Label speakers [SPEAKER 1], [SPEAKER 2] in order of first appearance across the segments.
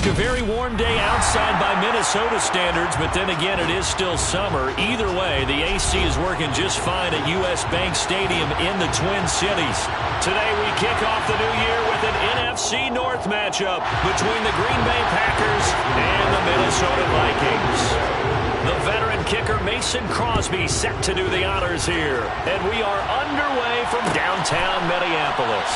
[SPEAKER 1] A very warm day outside by Minnesota standards, but then again, it is still summer. Either way, the AC is working just fine at U.S. Bank Stadium in the Twin Cities. Today, we kick off the new year with an NFC North matchup between the Green Bay Packers and the Minnesota Vikings. The veteran kicker Mason Crosby set to do the honors here, and we are underway from downtown Minneapolis.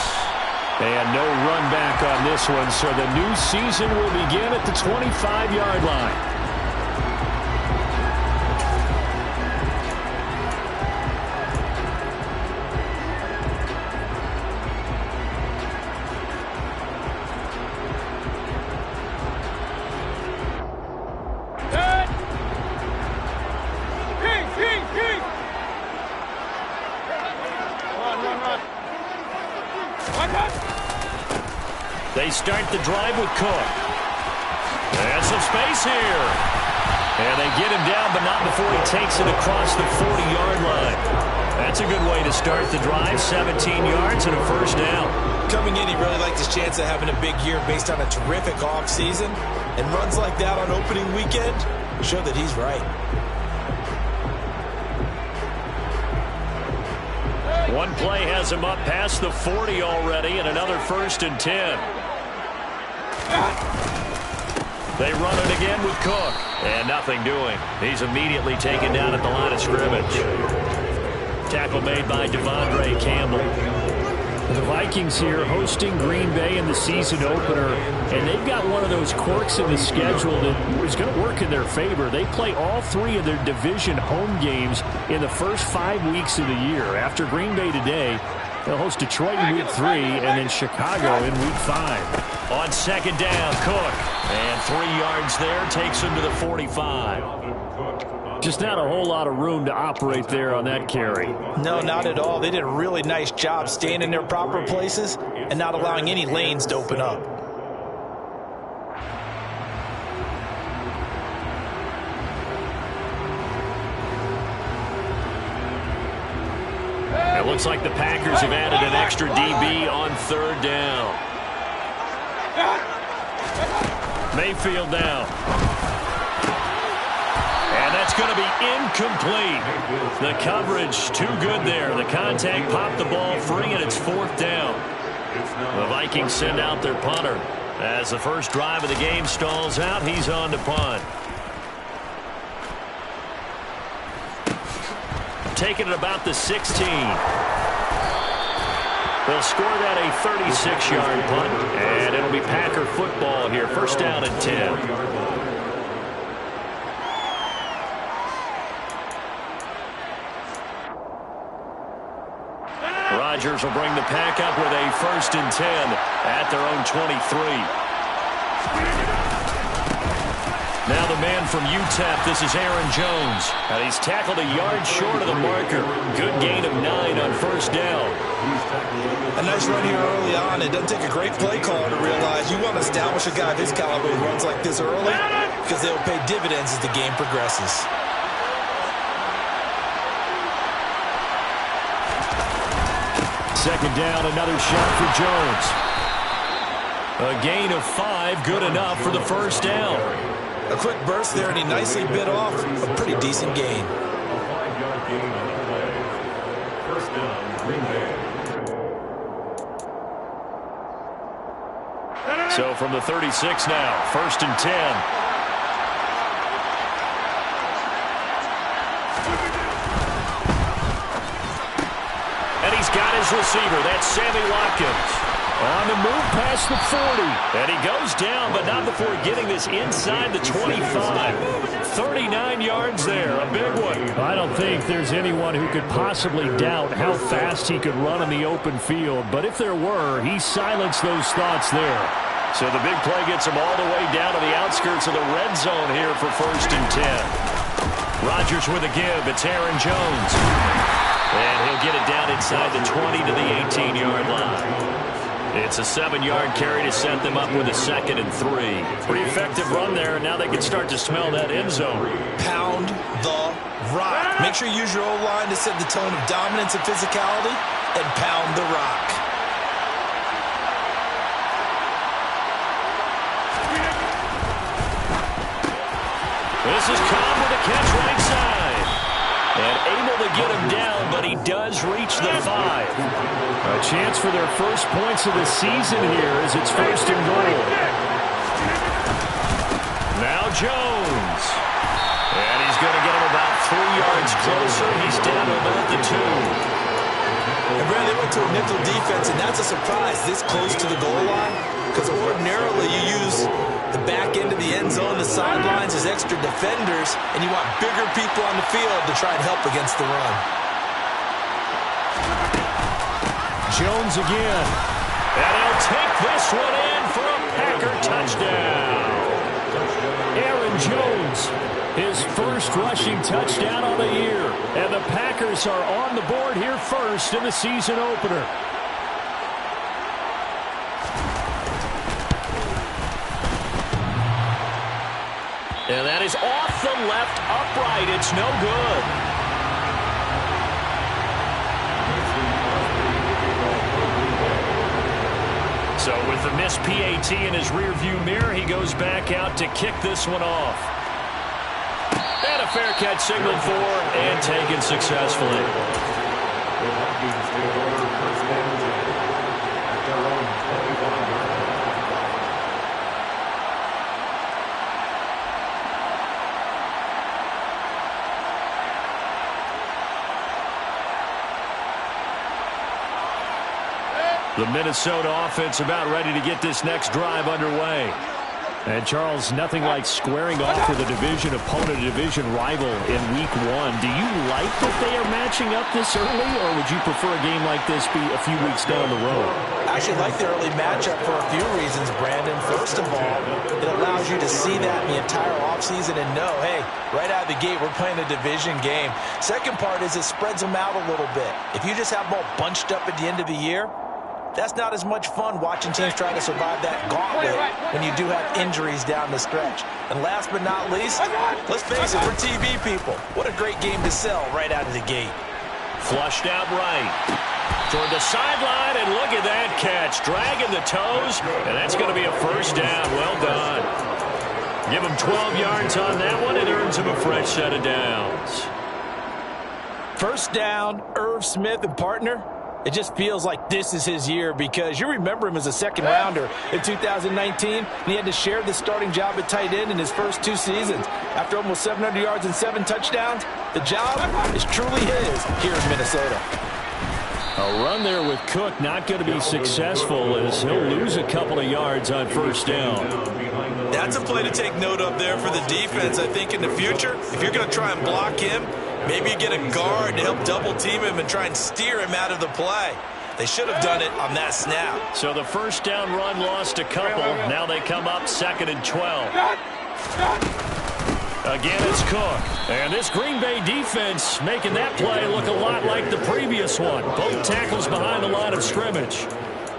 [SPEAKER 1] And no run back on this one, so the new season will begin at the 25-yard line. They start the drive with Cook. And some space here. And they get him down, but not before he takes it across the 40-yard line. That's a good way to start the drive. 17 yards and a first down.
[SPEAKER 2] Coming in, he really liked his chance of having a big year based on a terrific offseason. And runs like that on opening weekend show that he's right.
[SPEAKER 1] One play has him up past the 40 already, and another 1st and 10. They run it again with Cook, and nothing doing. He's immediately taken down at the line of scrimmage. Tackle made by Devondre Campbell.
[SPEAKER 3] The Vikings here hosting Green Bay in the season opener, and they've got one of those quirks in the schedule that is going to work in their favor. They play all 3 of their division home games in the first 5 weeks of the year. After Green Bay today, they'll host Detroit in Week 3 and then Chicago in Week 5.
[SPEAKER 1] On second down, Cook. And 3 yards there, takes him to the 45.
[SPEAKER 3] Just not a whole lot of room to operate there on that carry.
[SPEAKER 2] No, not at all. They did a really nice job staying in their proper places and not allowing any lanes to open up.
[SPEAKER 1] It looks like the Packers have added an extra DB on 3rd down. Mayfield now. And that's going to be incomplete. The coverage too good there. The contact popped the ball free, and it's 4th down. The Vikings send out their punter. As the first drive of the game stalls out, he's on to punt. Taking it about the 16. They'll score that a 36-yard punt, and it'll be Packer football here. 1st down and 10. Rodgers will bring the Pack up with a 1st and 10 at their own 23. Now the man from UTEP, this is Aaron Jones. And he's tackled a yard short of the marker. Good gain of 9 on 1st down.
[SPEAKER 2] A nice run here early on. It doesn't take a great play caller to realize you want to establish a guy of his caliber who runs like this early because they'll pay dividends as the game progresses.
[SPEAKER 1] Second down, another shot for Jones. A gain of 5, good enough for the 1st down.
[SPEAKER 2] A quick burst there, and he nicely bit off a pretty decent gain.
[SPEAKER 1] So from the 36 now, 1st and 10. And he's got his receiver. That's Sammy Watkins. On the move past the 40. And he goes down, but not before getting this inside the 25. 39 yards there, a big one.
[SPEAKER 3] I don't think there's anyone who could possibly doubt how fast he could run in the open field. But if there were, he silenced those thoughts there.
[SPEAKER 1] So the big play gets him all the way down to the outskirts of the red zone here for 1st and 10. Rodgers with a give. It's Aaron Jones. And he'll get it down inside the 20 to the 18-yard line. It's a 7-yard carry to set them up with a 2nd and 3. Pretty effective run there. Now they can start to smell that end zone.
[SPEAKER 2] Pound the rock. Make sure you use your O-line to set the tone of dominance and physicality, and pound the rock.
[SPEAKER 1] This is Cobb with a catch right side. And able to get him down, but he does reach the 5.
[SPEAKER 3] A chance for their first points of the season here as it's first and goal.
[SPEAKER 1] Now Jones. And he's going to get him about 3 yards closer. He's down to about the 2.
[SPEAKER 2] And Brad, they went to a nickel defense, and that's a surprise this close to the goal line, because ordinarily you use the back end of the end zone, the sidelines as extra defenders, and you want bigger people on the field to try and help against the run.
[SPEAKER 3] Jones again.
[SPEAKER 1] And he'll take this one in for a Packer touchdown.
[SPEAKER 3] Aaron Jones, his first rushing touchdown on the year. And the Packers are on the board here first in the season opener.
[SPEAKER 1] And that is off the left upright. It's no good. So with the missed PAT in his rearview mirror, he goes back out to kick this one off. And a fair catch signaled for and taken successfully. The Minnesota offense about ready to get this next drive underway. And, Charles, nothing like squaring off with a division opponent, a division rival in Week 1. Do you like that they are matching up this early, or would you prefer a game like this be a few weeks down the road?
[SPEAKER 2] I actually like the early matchup for a few reasons, Brandon. First of all, it allows you to see that in the entire offseason and know, hey, right out of the gate, we're playing a division game. Second part is it spreads them out a little bit. If you just have them all bunched up at the end of the year, that's not as much fun watching teams try to survive that gauntlet when you do have injuries down the stretch. And last but not least, let's face it, we're TV people. What a great game to sell right out of the gate.
[SPEAKER 1] Flushed out right. Toward the sideline, and look at that catch. Dragging the toes, and that's going to be a first down. Well done. Give him 12 yards on that one. It earns him a fresh set of downs.
[SPEAKER 2] First down, Irv Smith and partner. It just feels like this is his year because you remember him as a second rounder in 2019, and he had to share the starting job at tight end in his first 2 seasons. After almost 700 yards and 7 touchdowns, the job is truly his here in Minnesota.
[SPEAKER 3] A run there with Cook not going to be successful as he'll lose a couple of yards on first down.
[SPEAKER 2] That's a play to take note of there for the defense, I think, in the future. If you're going to try and block him, maybe you get a guard to help double-team him and try and steer him out of the play. They should have done it on that snap.
[SPEAKER 1] So the first down run lost a couple. Now they come up 2nd and 12. Again, it's Cook. And this Green Bay defense making that play look a lot like the previous one. Both tackles behind the line of scrimmage.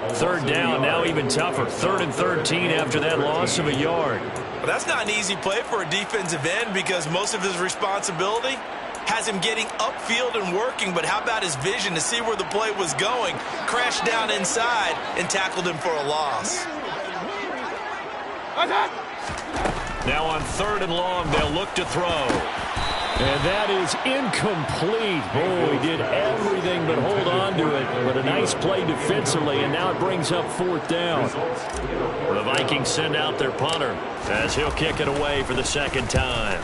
[SPEAKER 1] Third down, now even tougher. 3rd and 13 after that loss of a yard.
[SPEAKER 2] Well, that's not an easy play for a defensive end because most of his responsibility has him getting upfield and working, but how about his vision to see where the play was going, crashed down inside, and tackled him for a loss.
[SPEAKER 1] Now on 3rd and long, they'll look to throw.
[SPEAKER 3] And that is incomplete. Oh, he did everything but hold on to it. But a nice play defensively, and now it brings up 4th down.
[SPEAKER 1] The Vikings send out their punter as he'll kick it away for the 2nd time.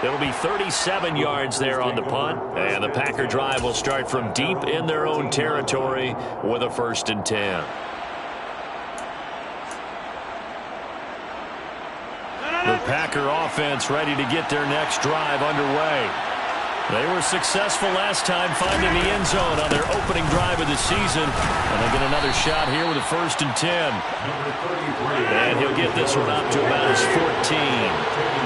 [SPEAKER 1] It'll be 37 yards there on the punt, and the Packer drive will start from deep in their own territory with a 1st and 10. The Packer offense ready to get their next drive underway. They were successful last time finding the end zone on their opening drive of the season, and they get another shot here with a 1st and 10. And he'll get this one up to about his 14.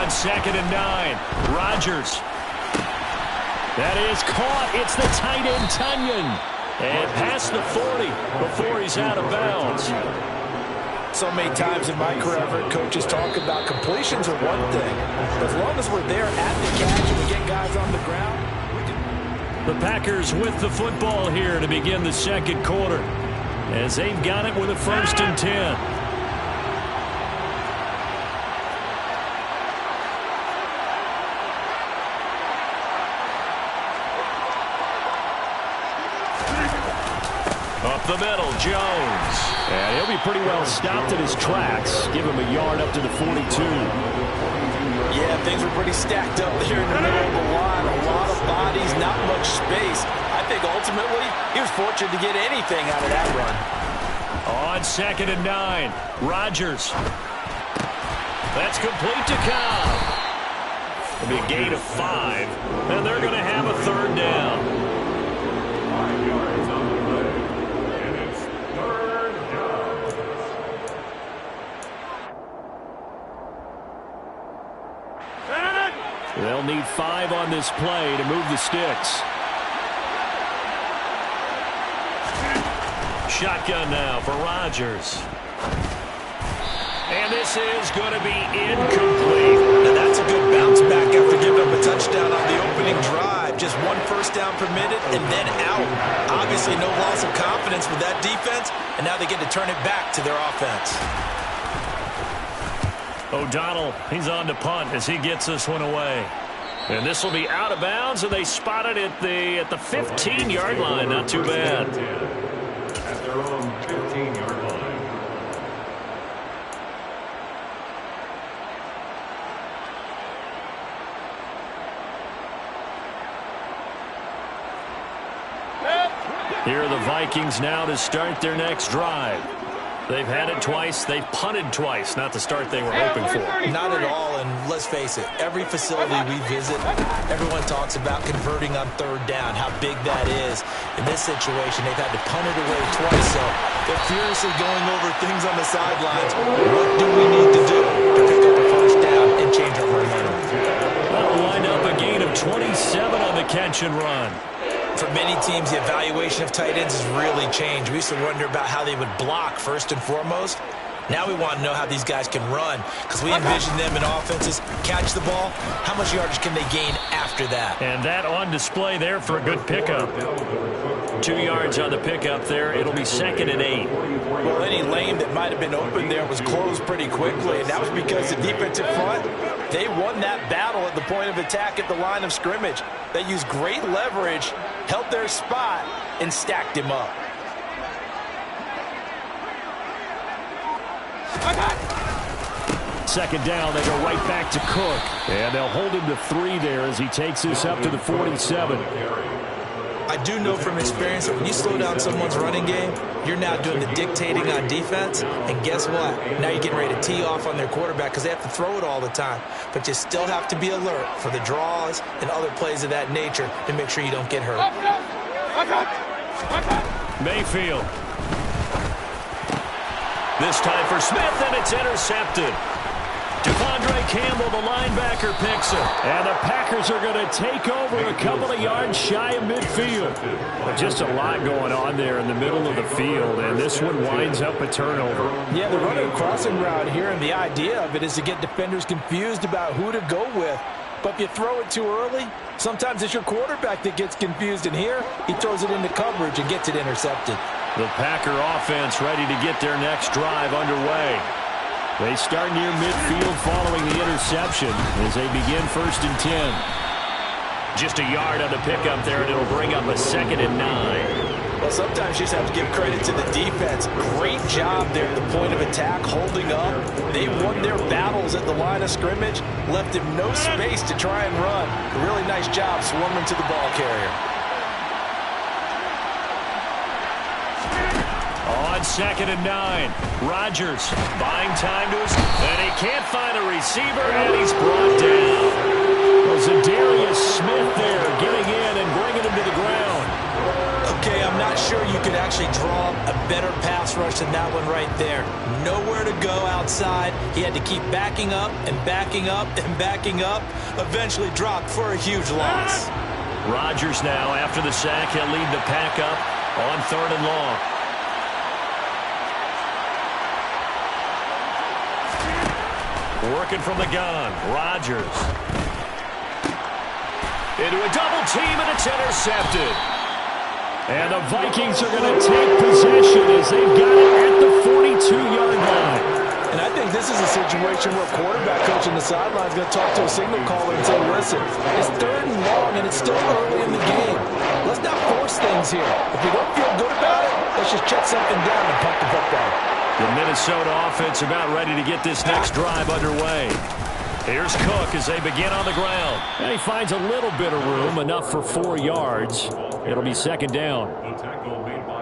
[SPEAKER 1] 2nd and 9. Rodgers. That is caught. It's the tight end, Tunyon. And past the 40 before he's out of bounds.
[SPEAKER 2] So many times in my career, I've heard coaches talk about completions are one thing. But as long as we're there at the catch and we get guys on the ground, we can...
[SPEAKER 3] The Packers with the football here to begin the 2nd quarter.
[SPEAKER 1] as they've got it with a 1st and 10. Up the middle, Jones.
[SPEAKER 3] And he'll be pretty well stopped in his tracks. Give him a yard up to the 42.
[SPEAKER 2] Yeah, things were pretty stacked up there in the middle of the line. A lot of bodies, not much space. I think ultimately he was fortunate to get anything out of that run.
[SPEAKER 1] On 2nd and 9, Rodgers. That's complete to Cobb. It'll be a gain of 5, and they're going to have a 3rd down.
[SPEAKER 4] 5 yards on the play, and it's 3rd down.
[SPEAKER 3] They'll need 5 on this play to move the sticks.
[SPEAKER 1] Shotgun now for Rodgers. And this is going to be incomplete.
[SPEAKER 2] Now that's a good bounce back after giving up a touchdown on the opening drive. Just 1 first down permitted and then out. Obviously no loss of confidence with that defense, and now they get to turn it back to their offense.
[SPEAKER 1] O'Donnell, he's on to punt as he gets this one away. And this will be out of bounds, and they spot it at the 15-yard line. Not too bad.
[SPEAKER 4] At their own 15-yard line.
[SPEAKER 1] Here are the Vikings now to start their next drive. They've had it twice. They've punted twice. Not the start they were hoping for.
[SPEAKER 2] Not at all, and let's face it, every facility we visit, everyone talks about converting on 3rd down, how big that is. In this situation, they've had to punt it away twice, so they're furiously going over things on the sidelines. What do we need to do to pick up a 1st down and change our momentum?
[SPEAKER 1] That'll line up a gain of 27 on the catch and run.
[SPEAKER 2] For many teams, the evaluation of tight ends has really changed. We used to wonder about how they would block first and foremost. Now we want to know how these guys can run, because we envision them in offenses catch the ball. How much yardage can they gain after that?
[SPEAKER 1] And that on display there for a good pickup. 2 yards on the pickup there. It'll be 2nd and 8.
[SPEAKER 2] Well, any lane that might have been open there was closed pretty quickly, and that was because the defensive front, they won that battle at the point of attack at the line of scrimmage. They used great leverage, held their spot, and stacked him up.
[SPEAKER 3] Second down, they go right back to Cook. And they'll hold him to 3 there as he takes this up to the 47.
[SPEAKER 2] I do know from experience that when you slow down someone's running game, you're now doing the dictating on defense. And guess what? Now you're getting ready to tee off on their quarterback because they have to throw it all the time. But you still have to be alert for the draws and other plays of that nature to make sure you don't get hurt.
[SPEAKER 1] Mayfield. This time for Smith, and it's intercepted. Devondre Campbell, the linebacker, picks it.
[SPEAKER 3] And the Packers are going to take over a couple of yards shy of midfield. But just a lot going on there in the middle of the field, and this one winds up a turnover.
[SPEAKER 2] Yeah, they're running a crossing route here, and the idea of it is to get defenders confused about who to go with. But if you throw it too early, sometimes it's your quarterback that gets confused, and here he throws it into coverage and gets it intercepted.
[SPEAKER 1] The Packer offense ready to get their next drive underway.
[SPEAKER 3] They start near midfield following the interception as they begin 1st and 10.
[SPEAKER 1] Just a yard on the pickup there, and it'll bring up a 2nd and 9.
[SPEAKER 2] Well, sometimes you just have to give credit to the defense. Great job there at the point of attack, holding up. They won their battles at the line of scrimmage, left him no space to try and run. A really nice job swarming to the ball carrier.
[SPEAKER 1] On 2nd and 9, Rodgers buying time to his, and he can't find a receiver, and he's brought down.
[SPEAKER 3] Well, Zadarius Smith there getting in and bringing him to the ground.
[SPEAKER 2] Okay, I'm not sure you could actually draw a better pass rush than that one right there. Nowhere to go outside. He had to keep backing up and backing up and backing up. Eventually dropped for a huge loss.
[SPEAKER 1] Rodgers now, after the sack, he'll lead the pack up on 3rd and long. Working from the gun, Rodgers. Into a double team, and it's intercepted.
[SPEAKER 3] And the Vikings are going to take possession as they've got it at the 42-yard line.
[SPEAKER 2] And I think this is a situation where quarterback coach on the sideline is going to talk to a signal caller and say, listen, it's 3rd and long and it's still early in the game. Let's not force things here. If we don't feel good about it, let's just check something down and punt the football.
[SPEAKER 1] The Minnesota offense about ready to get this next drive underway. Here's Cook as they begin on the ground.
[SPEAKER 3] And he finds a little bit of room, enough for 4 yards. It'll be 2nd down.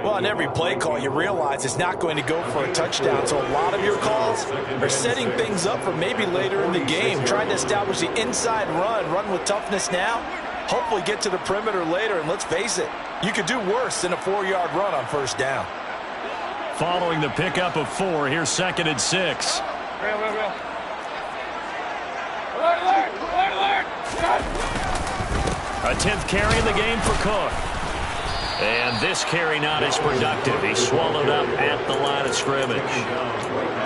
[SPEAKER 2] Well, on every play call, you realize it's not going to go for a touchdown. So a lot of your calls are setting things up for maybe later in the game, trying to establish the inside run with toughness now, hopefully get to the perimeter later. And let's face it, you could do worse than a 4-yard run on 1st down.
[SPEAKER 1] Following the pickup of 4, here's 2nd and 6. A 10th carry in the game for Cook. And this carry not as productive. He's swallowed up at the line of scrimmage.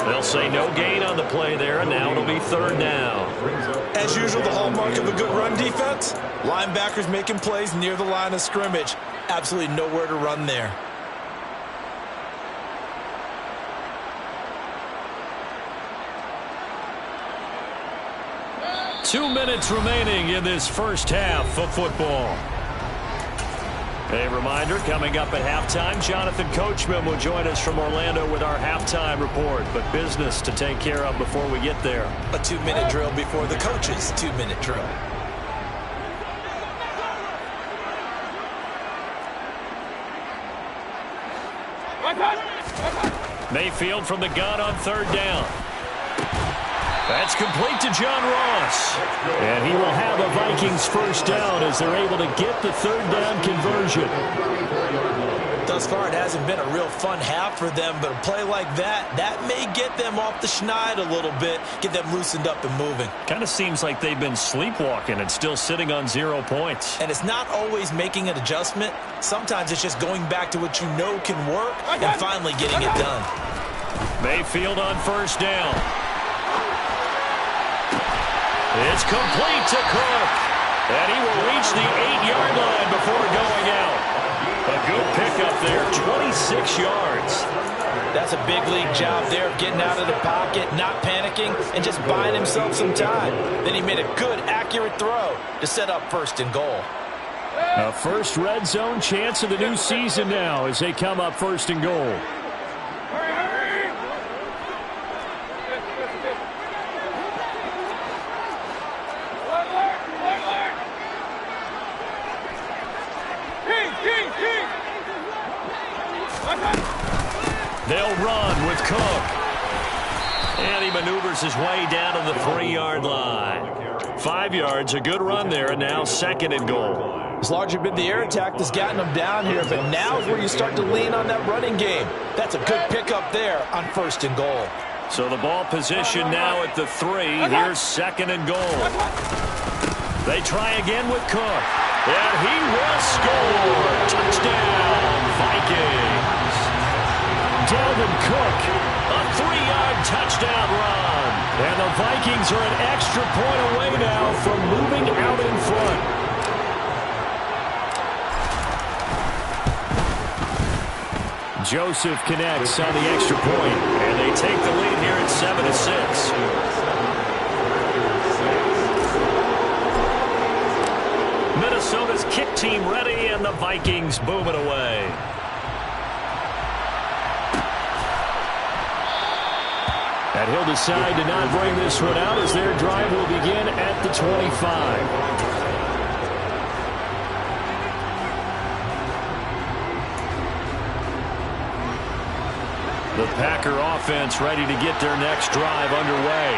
[SPEAKER 1] They'll say no gain on the play there, and now it'll be 3rd down.
[SPEAKER 2] As usual, the hallmark of a good run defense, linebackers making plays near the line of scrimmage. Absolutely nowhere to run there.
[SPEAKER 1] Two minutes remaining in this first half of football. A reminder, coming up at halftime, Jonathan Coachman will join us from Orlando with our halftime report. But business to take care of before we get there.
[SPEAKER 2] A 2-minute drill before the coach's 2-minute drill.
[SPEAKER 1] Mayfield from the gun on 3rd down. That's complete to John Ross.
[SPEAKER 3] And he will have a Vikings 1st down as they're able to get the 3rd down conversion.
[SPEAKER 2] Thus far, it hasn't been a real fun half for them, but a play like that may get them off the schneid a little bit, get them loosened up and moving.
[SPEAKER 1] Kind of seems like they've been sleepwalking and still sitting on 0 points.
[SPEAKER 2] And it's not always making an adjustment. Sometimes it's just going back to what you know can work and finally getting it done.
[SPEAKER 1] Mayfield on 1st down. It's complete to Cook. And he will reach the 8-yard line before going out. A good pickup there, 26 yards.
[SPEAKER 2] That's a big league job there of getting out of the pocket, not panicking, and just buying himself some time. Then he made a good, accurate throw to set up 1st and goal.
[SPEAKER 3] A first red zone chance of the new season now as they come up 1st and goal.
[SPEAKER 1] They'll run with Cook. And he maneuvers his way down to the 3-yard line. 5 yards, a good run there, and now 2nd and goal.
[SPEAKER 2] It's largely been the air attack that's gotten them down here, but now is where you start to lean on that running game. That's a good pickup there on 1st and goal.
[SPEAKER 1] So the ball position now at the 3. Here's 2nd and goal. They try again with Cook. And he will score. Touchdown, Vikings.
[SPEAKER 3] Dalvin Cook,
[SPEAKER 1] a 3-yard touchdown run.
[SPEAKER 3] And the Vikings are an extra point away now from moving out in front. Joseph connects on the extra point.
[SPEAKER 1] And they take the lead here at 7-6. Minnesota's kick team ready, and the Vikings boom it away.
[SPEAKER 3] And he'll decide to not bring this one out as their drive will begin at the 25.
[SPEAKER 1] The Packer offense ready to get their next drive underway.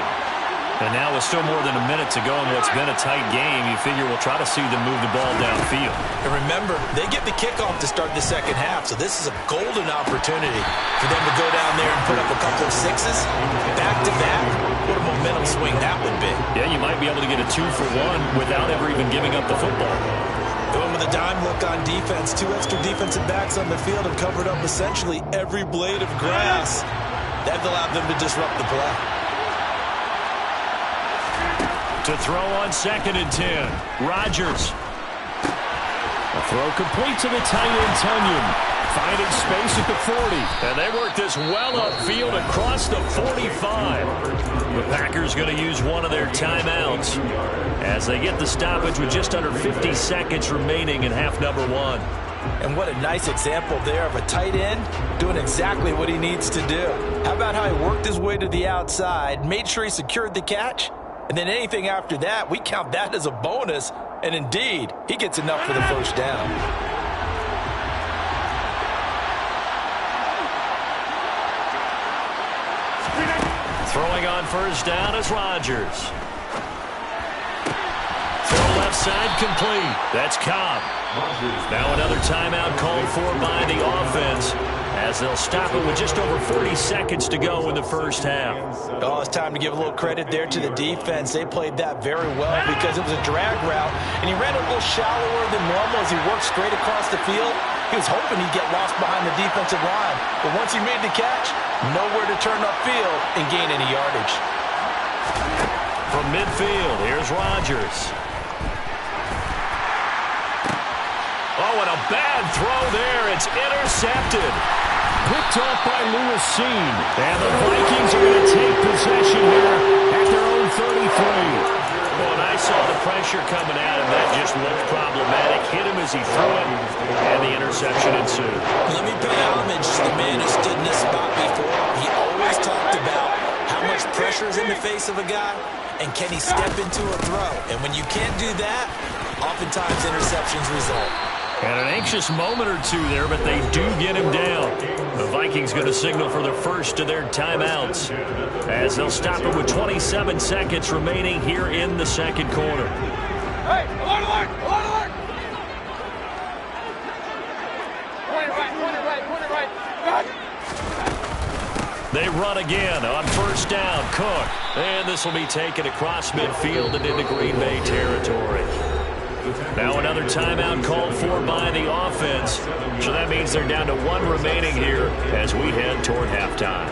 [SPEAKER 1] And now with still more than a minute to go in what's been a tight game, you figure we'll try to see them move the ball downfield.
[SPEAKER 2] And remember, they get the kickoff to start the second half, so this is a golden opportunity for them to go down there and put up a couple of sixes back-to-back. What a momentum swing that would be.
[SPEAKER 1] Yeah, you might be able to get a 2-for-1 without ever even giving up the football.
[SPEAKER 2] Going with a dime look on defense, 2 extra defensive backs on the field have covered up essentially every blade of grass. That allowed them to disrupt the play.
[SPEAKER 1] To throw on 2nd and 10. Rodgers. A
[SPEAKER 3] Throw complete to the tight end, Tonyan. Finding space at the 40.
[SPEAKER 1] And they work this well upfield across the 45. The Packers going to use one of their timeouts as they get the stoppage with just under 50 seconds remaining in half number one.
[SPEAKER 2] And what a nice example there of a tight end doing exactly what he needs to do. How about how he worked his way to the outside, made sure he secured the catch, and then anything after that, we count that as a bonus. And indeed, he gets enough for the first down.
[SPEAKER 1] Throwing on first down is Rodgers. Throw left side complete. That's Cobb. Now another timeout called for by the offense as they'll stop it with just over 40 seconds to go in the first half.
[SPEAKER 2] Oh, it's time to give a little credit there to the defense. They played that very well because it was a drag route, and he ran a little shallower than normal as he worked straight across the field. He was hoping he'd get lost behind the defensive line, but once he made the catch, nowhere to turn upfield and gain any yardage.
[SPEAKER 1] From midfield, here's Rodgers. Oh, and a bad throw there. It's intercepted.
[SPEAKER 3] Picked off by Lewis Cine. And the Vikings are going to take possession here at their own 33.
[SPEAKER 1] Well, and I saw the pressure coming at him. That just looked problematic. Hit him as he threw it, and the interception ensued.
[SPEAKER 2] Let me pay homage to the man who stood in this spot before. He always talked about how much pressure is in the face of a guy, and can he step into a throw. And when you can't do that, oftentimes interceptions result.
[SPEAKER 1] And an anxious moment or two there, but they do get him down. The Vikings going to signal for the first of their timeouts as they'll stop it with 27 seconds remaining here in the second quarter.
[SPEAKER 5] Hey, alert, alert, alert, alert! Point it right.
[SPEAKER 1] They run again on first down. Cook. And this will be taken across midfield and into Green Bay territory. Now another timeout called for by the offense. So that means they're down to one remaining here as we head toward halftime.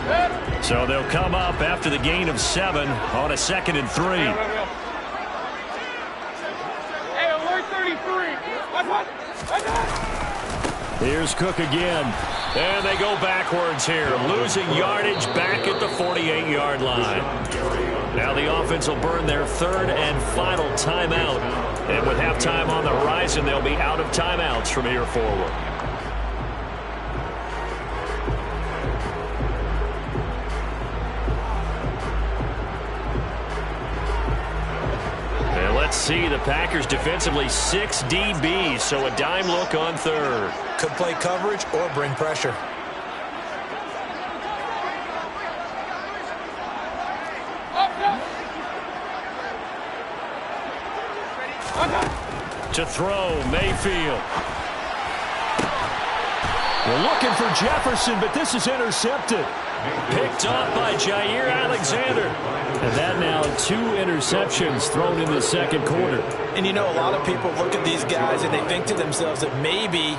[SPEAKER 1] So they'll come up after the gain of 7 on a 2nd and 3.
[SPEAKER 5] Hey, alert 33. What?
[SPEAKER 3] Here's Cook again.
[SPEAKER 1] And they go backwards here, losing yardage back at the 48-yard line. Now the offense will burn their 3rd and final timeout. And with halftime on the horizon, they'll be out of timeouts from here forward. And let's see, the Packers defensively 6 DBs, so a dime look on 3rd.
[SPEAKER 2] Could play coverage or bring pressure.
[SPEAKER 1] To throw, Mayfield.
[SPEAKER 3] We're looking for Jefferson, but this is intercepted.
[SPEAKER 1] Picked up by Jair Alexander.
[SPEAKER 3] And that now 2 interceptions thrown in the second quarter.
[SPEAKER 2] And you know, a lot of people look at these guys and they think to themselves that maybe,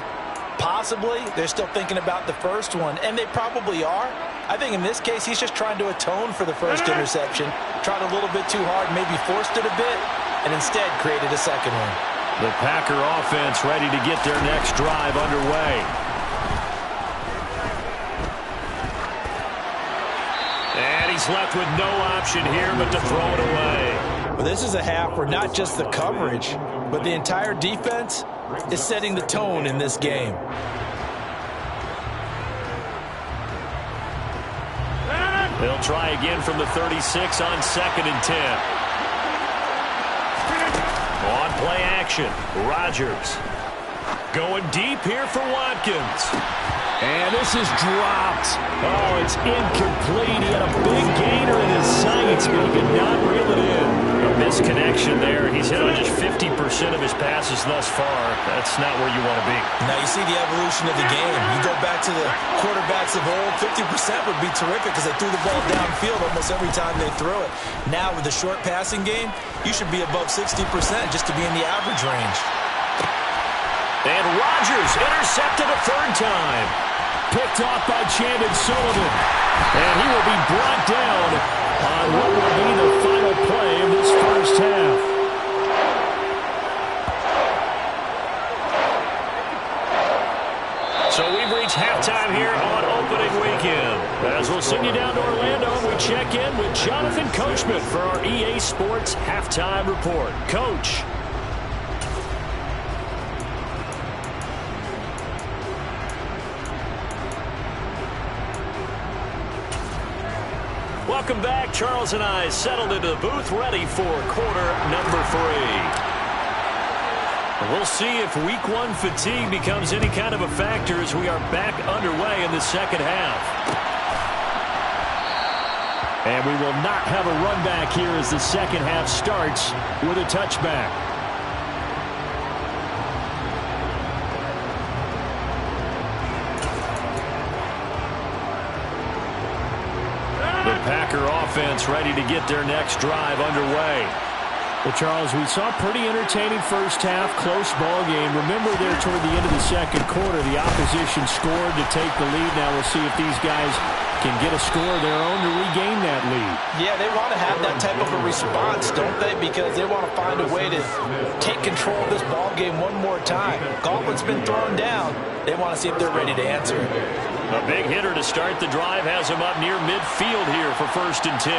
[SPEAKER 2] possibly, they're still thinking about the first one, and they probably are. I think in this case, he's just trying to atone for the first interception, tried a little bit too hard, maybe forced it a bit, and instead created a second one.
[SPEAKER 1] The Packer offense ready to get their next drive underway. And he's left with no option here but to throw it away.
[SPEAKER 2] Well, this is a half where not just the coverage, but the entire defense is setting the tone in this game.
[SPEAKER 1] They'll try again from the 36 on 2nd and 10. On play action, Rodgers. Going deep here for Watkins.
[SPEAKER 3] And this is dropped. Oh, it's incomplete. He had a big gainer in his sights, but he could not reel it in.
[SPEAKER 1] A misconnection there. He's hit on just 50% of his passes thus far. That's not where you want to be.
[SPEAKER 2] Now you see the evolution of the game. You go back to the quarterbacks of old, 50% would be terrific because they threw the ball downfield almost every time they threw it. Now with the short passing game, you should be above 60% just to be in the average range.
[SPEAKER 1] And Rodgers intercepted a 3rd time.
[SPEAKER 3] Picked off by Chandon Sullivan. And he will be brought down on what will be the final play of this first half.
[SPEAKER 1] It's halftime here on opening weekend. As we'll send you down to Orlando, we check in with Jonathan Coachman for our EA Sports Halftime Report. Coach. Welcome back. Charles and I settled into the booth, ready for quarter number 3. We'll see if week 1 fatigue becomes any kind of a factor as we are back underway in the second half. And we will not have a run back here as the second half starts with a touchback. The Packer offense ready to get their next drive underway. Well, Charles, we saw a pretty entertaining first half, close ball game. Remember there toward the end of the second quarter, the opposition scored to take the lead. Now we'll see if these guys can get a score of their own to regain that lead.
[SPEAKER 2] Yeah, they want to have that type of a response, don't they? Because they want to find a way to take control of this ball game one more time. Gauntlet's been thrown down. They want to see if they're ready to answer it.
[SPEAKER 1] A big hitter to start the drive has him up near midfield here for 1st and 10.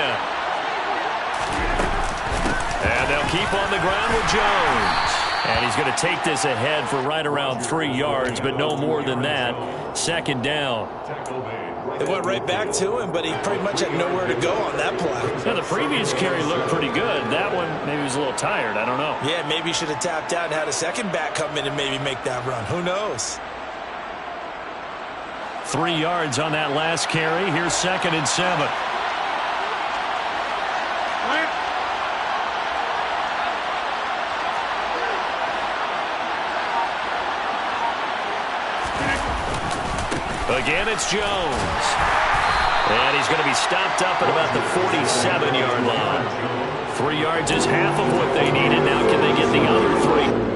[SPEAKER 1] And they'll keep on the ground with Jones. And he's going to take this ahead for right around 3 yards, but no more than that. 2nd down.
[SPEAKER 2] It went right back to him, but he pretty much had nowhere to go on that play.
[SPEAKER 1] Now, the previous carry looked pretty good. That one, maybe he was a little tired. I don't know.
[SPEAKER 2] Yeah, maybe he should have tapped out and had a second back come in and maybe make that run. Who knows?
[SPEAKER 1] 3 yards on that last carry. Here's 2nd and 7. Again, it's Jones. And he's going to be stopped up at about the 47-yard line. 3 yards is half of what they needed. Now can they get the other 3?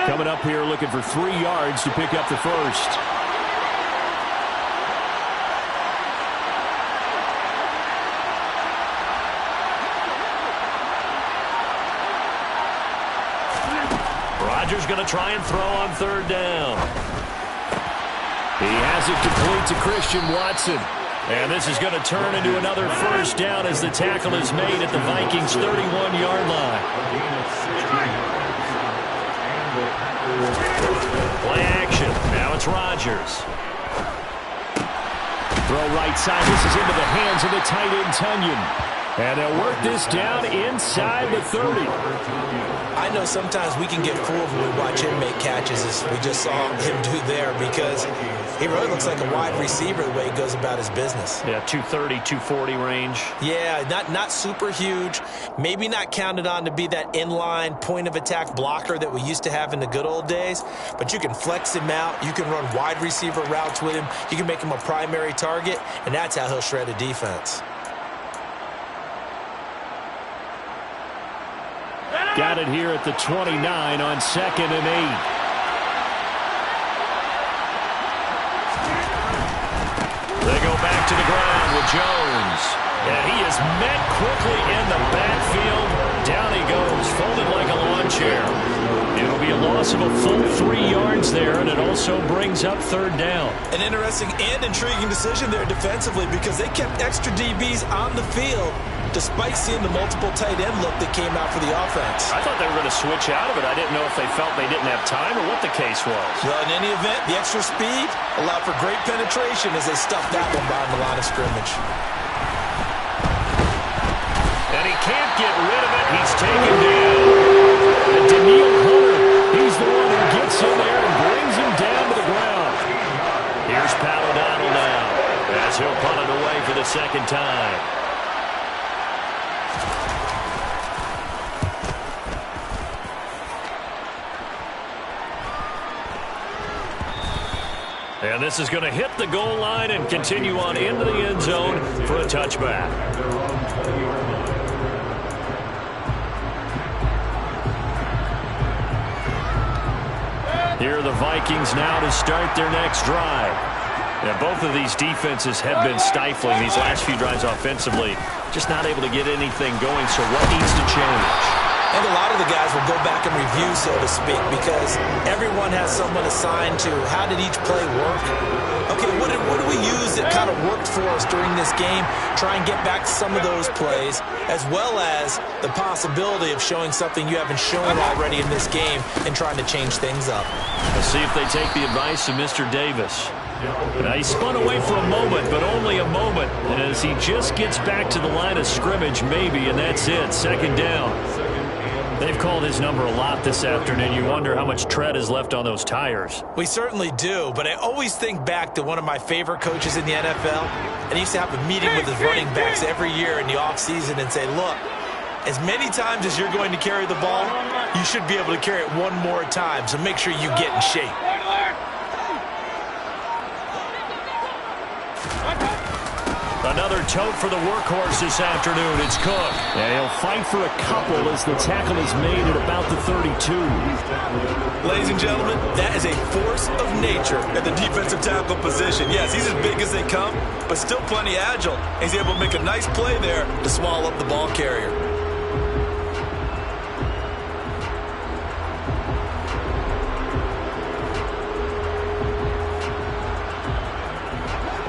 [SPEAKER 1] Coming up here looking for 3 yards to pick up the first. Rodgers going to try and throw on 3rd down. He has it complete to Christian Watson. And this is going to turn into another first down as the tackle is made at the Vikings' 31-yard line. Play action. Now it's Rodgers. Throw right side. This is into the hands of the tight end, Tunyon. And they'll work this down inside the 30.
[SPEAKER 2] I know sometimes we can get fooled when we watch him make catches, as we just saw him do there, because he really looks like a wide receiver the way he goes about his business.
[SPEAKER 1] Yeah, 230, 240 range.
[SPEAKER 2] Yeah, not super huge. Maybe not counted on to be that inline point-of-attack blocker that we used to have in the good old days, but you can flex him out. You can run wide receiver routes with him. You can make him a primary target, and that's how he'll shred a defense.
[SPEAKER 1] Got it here at the 29 on 2nd and 8. They go back to the ground with Jones. And he is met quickly in the backfield. Down he goes, folded like a lawn chair. It'll be a loss of a full 3 yards there, and it also brings up 3rd down.
[SPEAKER 2] An interesting and intriguing decision there defensively, because they kept extra DBs on the field despite seeing the multiple tight end look that came out for the offense.
[SPEAKER 1] I thought they were going to switch out of it. I didn't know if they felt they didn't have time or what the case was.
[SPEAKER 2] Well, in any event, the extra speed allowed for great penetration as they stuffed that one behind the line of scrimmage.
[SPEAKER 1] And he can't get rid of it. He's taken down. And Daniil Hunter, he's the one who gets in there and brings him down to the ground. Here's Pat O'Donnell now as he'll punt it away for the 2nd time. And this is going to hit the goal line and continue on into the end zone for a touchback. Here are the Vikings now to start their next drive. Yeah, both of these defenses have been stifling these last few drives offensively. Just not able to get anything going, so what needs to change?
[SPEAKER 2] And a lot of the guys will go back and review, so to speak, because everyone has someone assigned to how did each play work. Okay, what did we use that kind of worked for us during this game? Try and get back to some of those plays, as well as the possibility of showing something you haven't shown already in this game and trying to change things up.
[SPEAKER 1] Let's see if they take the advice of Mr. Davis. Now, he spun away for a moment, but only a moment, as he just gets back to the line of scrimmage, maybe, and that's it. Second down. They've called his number a lot this afternoon. You wonder how much tread is left on those tires.
[SPEAKER 2] We certainly do, but I always think back to one of my favorite coaches in the NFL, and he used to have a meeting with his running backs every year in the offseason and say, look, as many times as you're going to carry the ball, you should be able to carry it one more time, so make sure you get in shape.
[SPEAKER 1] Another tote for the workhorse this afternoon. It's Cook.
[SPEAKER 3] Yeah, he'll fight for a couple as the tackle is made at about the 32.
[SPEAKER 2] Ladies and gentlemen, that is a force of nature at the defensive tackle position. Yes, he's as big as they come, but still plenty agile. He's able to make a nice play there to swallow up the ball carrier.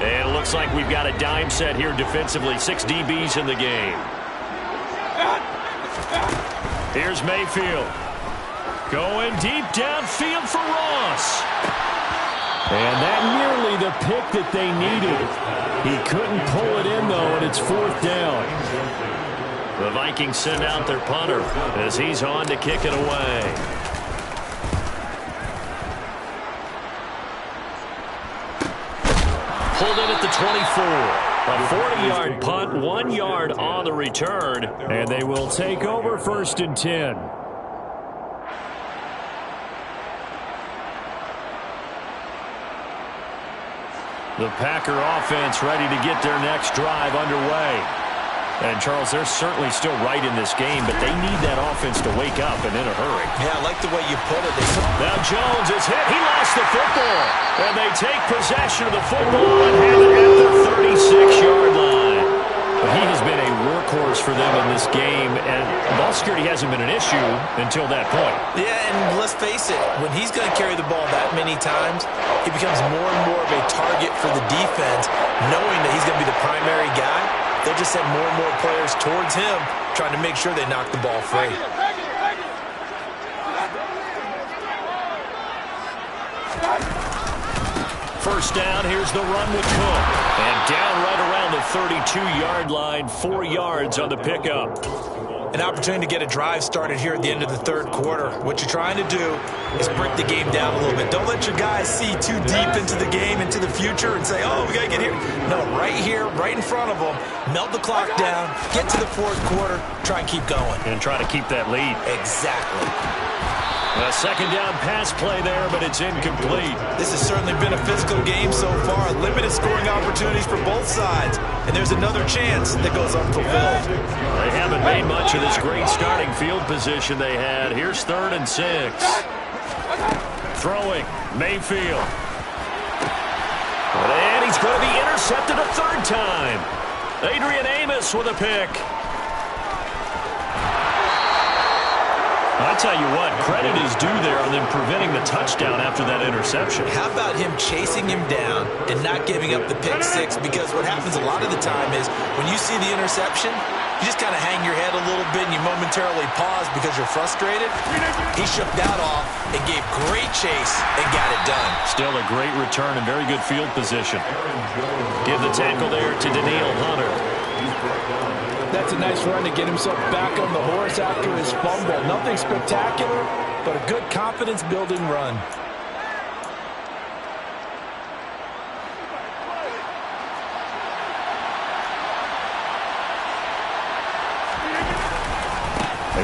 [SPEAKER 1] And it looks like we've got a dime set here defensively. 6 DBs in the game. Here's Mayfield. Going deep downfield for Ross.
[SPEAKER 3] And that nearly the pick that they needed. He couldn't pull it in, though, and it's 4th down.
[SPEAKER 1] The Vikings send out their punter as he's on to kick it away. Pulled in at the 24. A 40-yard punt, 1 yard on the return.
[SPEAKER 3] And they will take over 1st and 10.
[SPEAKER 1] The Packer offense ready to get their next drive underway. And, Charles, they're certainly still right in this game, but they need that offense to wake up and in a hurry.
[SPEAKER 2] Yeah, I like the way you put it.
[SPEAKER 1] Now Jones is hit. He lost the football. And they take possession of the football and have it at the 36-yard line. But he has been a workhorse for them in this game, and ball security hasn't been an issue until that point.
[SPEAKER 2] Yeah, and let's face it, when he's going to carry the ball that many times, he becomes more and more of a target for the defense, knowing that he's going to be the primary guy. They'll just send more and more players towards him, trying to make sure they knock the ball free.
[SPEAKER 1] First down, here's the run with Cook. And down right around the 32-yard line, 4 yards on the pickup.
[SPEAKER 2] An opportunity to get a drive started here at the end of the 3rd quarter. What you're trying to do is break the game down a little bit. Don't let your guys see too deep into the game, into the future, and say, oh, we got to get here. No, right here, right in front of them, melt the clock down, get to the 4th quarter, try and keep going.
[SPEAKER 1] And try to keep that lead.
[SPEAKER 2] Exactly.
[SPEAKER 1] A second down pass play there, but it's incomplete.
[SPEAKER 2] This has certainly been a physical game so far. Limited scoring opportunities for both sides. And there's another chance that goes unfulfilled.
[SPEAKER 1] They haven't made much of this great starting field position they had. Here's 3rd and 6. Throwing, Mayfield. And he's going to be intercepted a 3rd time. Adrian Amos with a pick. I tell you what, credit is due there on them preventing the touchdown after that interception.
[SPEAKER 2] How about him chasing him down and not giving up the pick 6? Because what happens a lot of the time is when you see the interception, you just kind of hang your head a little bit and you momentarily pause because you're frustrated. He shook that off and gave great chase and got it done.
[SPEAKER 1] Still a great return and very good field position. Give the tackle there to Danielle Hunter.
[SPEAKER 6] That's a nice run to get himself back on the horse after his fumble. Nothing spectacular, but a good confidence-building run.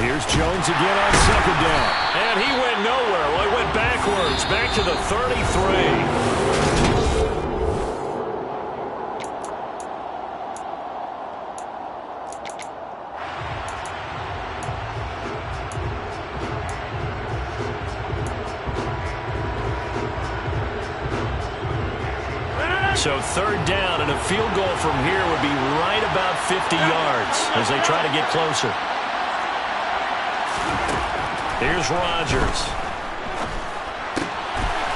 [SPEAKER 3] Here's Jones again on second down.
[SPEAKER 1] And he went nowhere. Well, he went backwards, back to the 33. So third down, and a field goal from here would be right about 50 yards as they try to get closer. Here's Rodgers.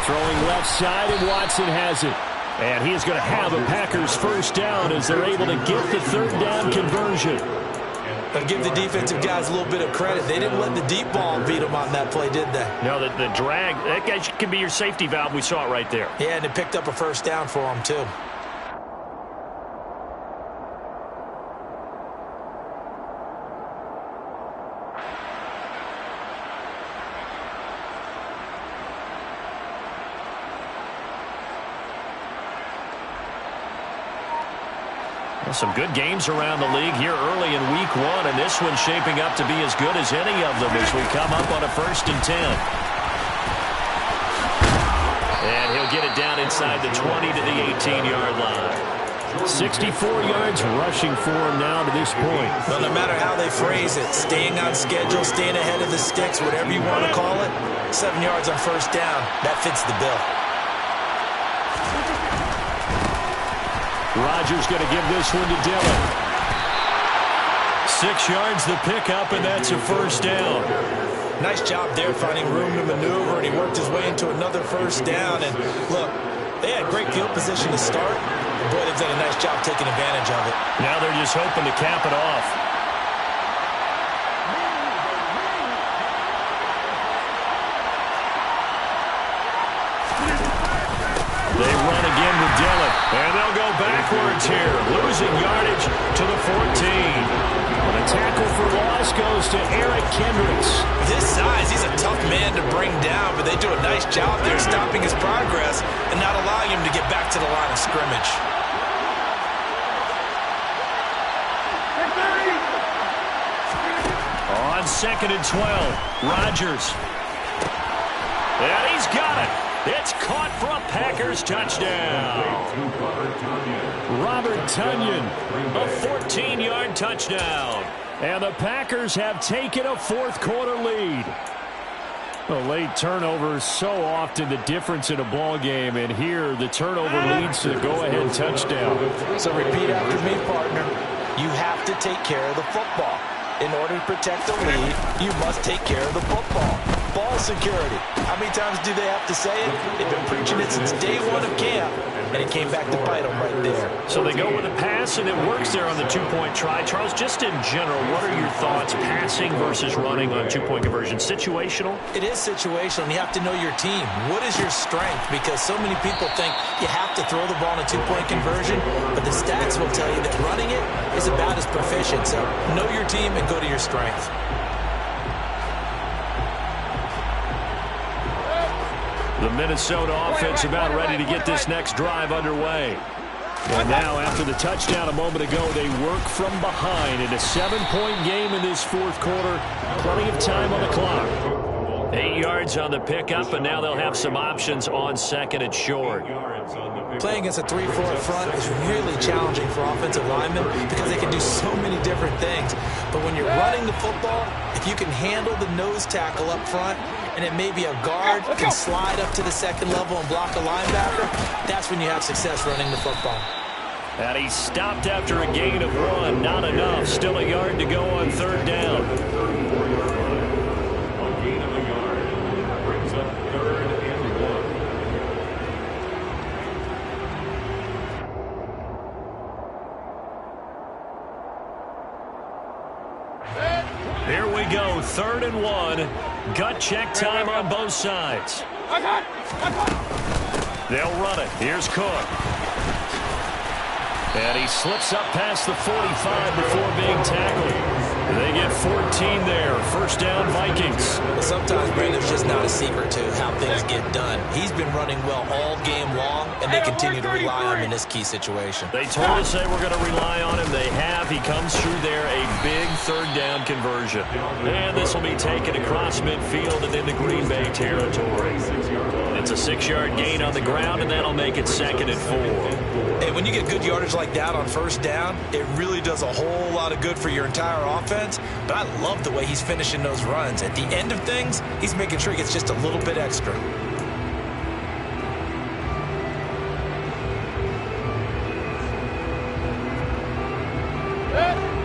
[SPEAKER 3] Throwing left side, and Watson has it. And he is going to have a Packers first down as they're able to get the third down conversion.
[SPEAKER 2] I'll give the defensive guys a little bit of credit. They didn't let the deep ball beat them on that play, did they?
[SPEAKER 1] No, the drag, that guy can be your safety valve. We saw it right there.
[SPEAKER 2] Yeah, and it picked up a first down for them, too.
[SPEAKER 1] Some good games around the league here early in week 1, and this one's shaping up to be as good as any of them as we come up on a 1st and 10. And he'll get it down inside the 20 to the 18-yard line.
[SPEAKER 3] 64 yards rushing for him now to this point.
[SPEAKER 2] Well, no matter how they phrase it, staying on schedule, staying ahead of the sticks, whatever you want to call it, 7 yards on first down, that fits the bill.
[SPEAKER 3] Rodgers going to give this one to Dillon.
[SPEAKER 1] 6 yards the pickup, and that's a first down.
[SPEAKER 2] Nice job there finding room to maneuver, and he worked his way into another first down. And look, they had great field position to start. Boy, they've done a nice job taking advantage of it.
[SPEAKER 1] Now they're just hoping to cap it off. They run again with Dillon, and they'll go backwards here, losing yardage to the 14.
[SPEAKER 3] And a tackle for loss goes to Eric Kendricks.
[SPEAKER 2] This size, he's a tough man to bring down, but they do a nice job there stopping his progress and not allowing him to get back to the line of scrimmage.
[SPEAKER 1] On 2nd and 12, Rodgers. And he's got it. It's caught for a Packers touchdown.
[SPEAKER 3] Robert Tonyan.
[SPEAKER 1] A 14-yard touchdown.
[SPEAKER 3] And the Packers have taken a fourth-quarter lead. A late turnover is so often the difference in a ball game, and here the turnover leads to the go-ahead touchdown.
[SPEAKER 2] So repeat after me, partner. You have to take care of the football. In order to protect the lead, you must take care of the football. Ball security. How many times do they have to say it? They've been preaching it since day 1 of camp, and it came back to bite them right there.
[SPEAKER 1] So they go with a pass, and it works there on the two-point try. Charles, just in general, what are your thoughts passing versus running on two-point conversion? Situational?
[SPEAKER 2] It is situational, and you have to know your team. What is your strength? Because so many people think you have to throw the ball in a two-point conversion, but the stats will tell you that running it is about as proficient. So know your team and go to your strength.
[SPEAKER 1] The Minnesota offense about ready to get this next drive underway.
[SPEAKER 3] And now, after the touchdown a moment ago, they work from behind in a 7-point game in this fourth quarter. Plenty of time on the clock.
[SPEAKER 1] 8 yards on the pickup, and now they'll have some options on 2nd and short.
[SPEAKER 2] Playing against a 3-4 front is really challenging for offensive linemen because they can do so many different things. But when you're running the football, if you can handle the nose tackle up front, and it may be a guard can slide up to the 2nd level and block a linebacker, that's when you have success running the football.
[SPEAKER 1] And he stopped after a gain of 1. Not enough. Still a yard to go on 3rd down. Here we go, 3rd and 1. Gut check time on both sides. They'll run it. Here's Cook. And he slips up past the 45 before being tackled. They get 14 there. First down, Vikings.
[SPEAKER 2] Well, sometimes, Brandon, it's just not a secret to how things get done. He's been running well all game long, and they continue to rely on him in this key situation.
[SPEAKER 1] They told us they were going to rely on him. They have. drive. He comes through there, a big third down conversion. And this will be taken across midfield and into Green Bay territory. It's a 6-yard gain on the ground, and that'll make it 2nd and 4.
[SPEAKER 2] Hey, when you get good yardage like that on first down, it really does a whole lot of good for your entire offense. But I love the way he's finishing those runs. At the end of things, he's making sure he gets just a little bit extra.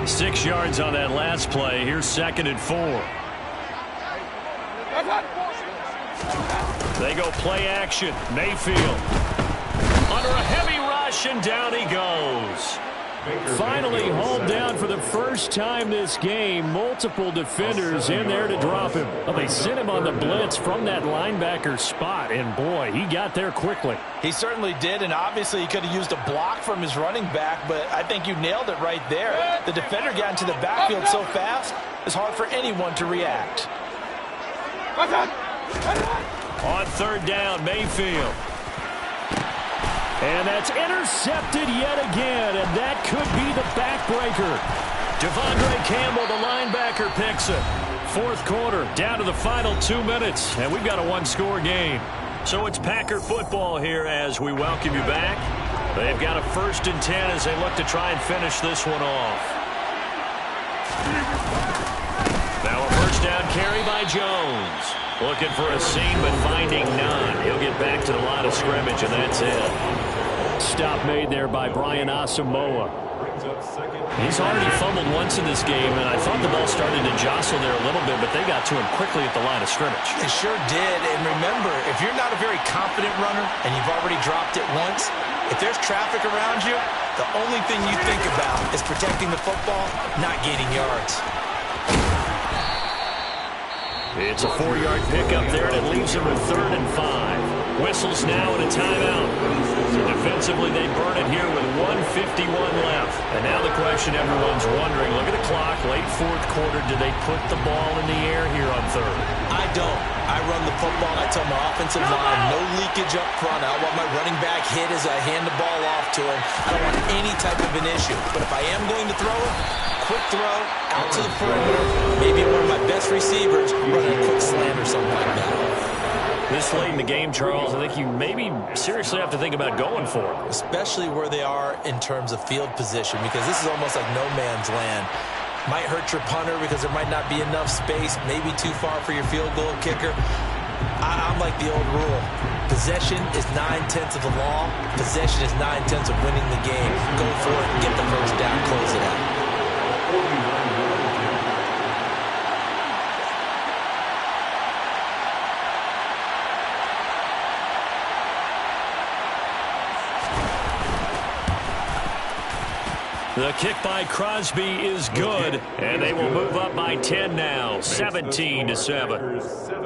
[SPEAKER 1] 6 yards on that last play. Here's 2nd and 4. They go play action. Mayfield under a heavy rush, and down he goes.
[SPEAKER 3] Finally hauled down for the first time this game. Multiple defenders in there to drop him. Well, they sent him on the blitz from that linebacker spot, and boy, he got there quickly.
[SPEAKER 6] He certainly did, and obviously he could have used a block from his running back, but I think you nailed it right there. The defender got into the backfield so fast, it's hard for anyone to react.
[SPEAKER 1] On third down, Mayfield.
[SPEAKER 3] And that's intercepted yet again, and that could be the backbreaker.
[SPEAKER 1] Devondre Campbell, the linebacker, picks it. 4th quarter, down to the final 2 minutes, and we've got a 1-score game. So it's Packer football here as we welcome you back. They've got a 1st and 10 as they look to try and finish this one off. Now a first down carry by Jones. Looking for a seam, but finding none. He'll get back to the line of scrimmage, and that's it.
[SPEAKER 3] Stop made there by Brian Asamoah.
[SPEAKER 1] He's already fumbled once in this game, and I thought the ball started to jostle there a little bit, but they got to him quickly at the line of scrimmage.
[SPEAKER 2] They sure did. And remember, if you're not a very confident runner and you've already dropped it once, if there's traffic around you, the only thing you think about is protecting the football, not gaining yards.
[SPEAKER 1] It's a 4-yard pickup there, and it leaves him with 3rd and 5. Whistles now and a timeout. Defensively, they burn it here with 1:51 left. And now the question everyone's wondering, look at the clock, late 4th quarter, do they put the ball in the air here on 3rd?
[SPEAKER 2] I don't. I run the football, and I tell my offensive line, no leakage up front. I want my running back hit as I hand the ball off to him. I don't want any type of an issue. But if I am going to throw it, quick throw, out to the perimeter, maybe one of my best receivers running a quick slant or something like that.
[SPEAKER 1] This late in the game, Charles, I think you maybe seriously have to think about going for it.
[SPEAKER 2] Especially where they are in terms of field position, because this is almost like no man's land. Might hurt your punter because there might not be enough space, maybe too far for your field goal kicker. I'm like the old rule. Possession is 9/10 of the law. Possession is 9/10 of winning the game. Go for it, get the first down, close it out.
[SPEAKER 1] The kick by Crosby is good, and they will move up by 10 now, 17-7.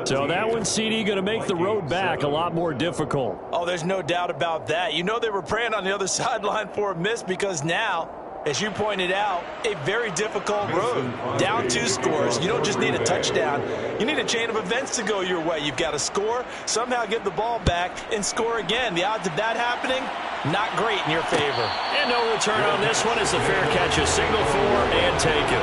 [SPEAKER 3] So that one, CD, going to make the road back a lot more difficult.
[SPEAKER 6] Oh, there's no doubt about that. You know they were praying on the other sideline for a miss because now, as you pointed out, a very difficult road. Down 2 scores. You don't just need a touchdown. You need a chain of events to go your way. You've got to score, somehow get the ball back, and score again. The odds of that happening, not great in your favor.
[SPEAKER 1] And no return on this one as the fair catch is signaled for and taken.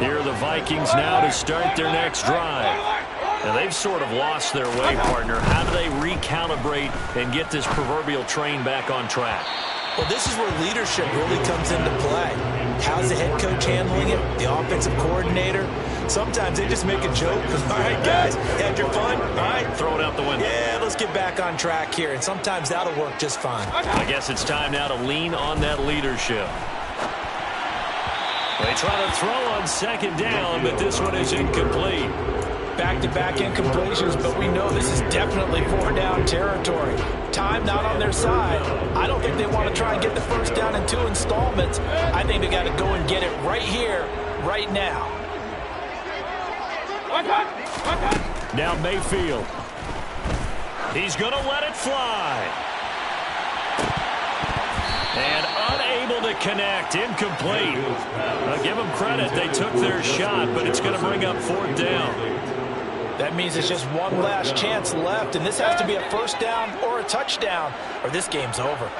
[SPEAKER 1] Here are the Vikings now to start their next drive. And they've sort of lost their way, partner. How do they recalibrate and get this proverbial train back on track?
[SPEAKER 2] Well, this is where leadership really comes into play. How's the head coach handling it? The offensive coordinator? Sometimes they just make a joke. All right, guys, had your fun? All right.
[SPEAKER 1] Throw it out the window.
[SPEAKER 2] Yeah, let's get back on track here. And sometimes that'll work just fine.
[SPEAKER 1] I guess it's time now to lean on that leadership. They try to throw on 2nd down, but this one is incomplete.
[SPEAKER 6] Back-to-back incompletions, but we know this is definitely 4-down territory. Time not on their side. I don't think they want to try and get the first down in 2 installments. I think they got to go and get it right here, right now.
[SPEAKER 3] Now Mayfield.
[SPEAKER 1] He's going to let it fly. And unable to connect. Incomplete. Give them credit. They took their shot, but it's going to bring up 4th down.
[SPEAKER 2] That means it's just one last chance left, and this has to be a first down or a touchdown, or this game's over.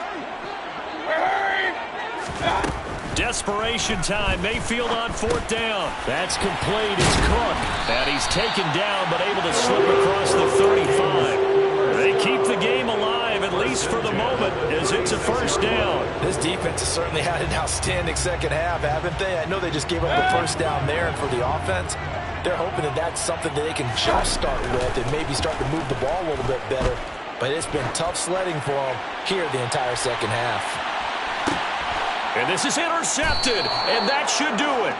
[SPEAKER 1] Desperation time. Mayfield on 4th down. That's complete. It's Cook. And he's taken down, but able to slip across the 35. They keep the game alive, at least for the moment, as it's a first down.
[SPEAKER 2] This defense has certainly had an outstanding second half, haven't they? I know they just gave up the first down there, and for the offense, they're hoping that that's something that they can just start with and maybe start to move the ball a little bit better. But it's been tough sledding for them here the entire second half.
[SPEAKER 1] And this is intercepted, and that should do it.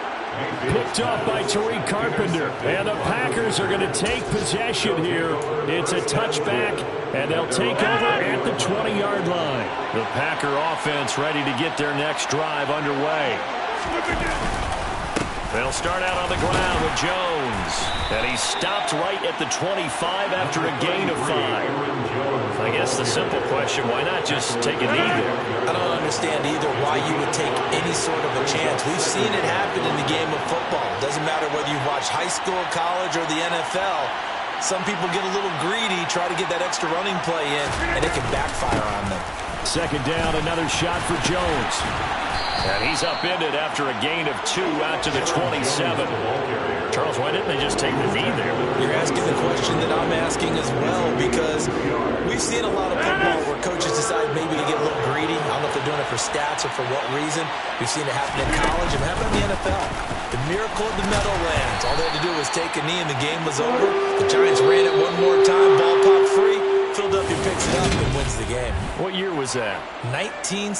[SPEAKER 3] Picked off by Tariq Carpenter. And the Packers are going to take possession here. It's a touchback, and they'll take over at the 20-yard line.
[SPEAKER 1] The Packer offense ready to get their next drive underway. They'll start out on the ground with Jones. And he's stopped right at the 25 after a gain of 5. I guess the simple question, why not just take a knee there?
[SPEAKER 2] I don't understand either why you would take any sort of a chance. We've seen it happen in the game of football. Doesn't matter whether you watch high school, college, or the NFL. Some people get a little greedy, try to get that extra running play in, and it can backfire on them.
[SPEAKER 3] Second down, another shot for Jones.
[SPEAKER 1] And he's upended after a gain of 2 out to the 27. Charles, why didn't they just take the knee there?
[SPEAKER 2] You're asking the question that I'm asking as well, because we've seen a lot of football where coaches decide maybe to get a little greedy. I don't know if they're doing it for stats or for what reason. We've seen it happen in college and happen in the NFL. The miracle of the Meadowlands. All they had to do was take a knee and the game was over. The Giants ran it one more time, ball popped free. Philadelphia picks it up and wins the game.
[SPEAKER 1] What year was that?
[SPEAKER 2] 1970.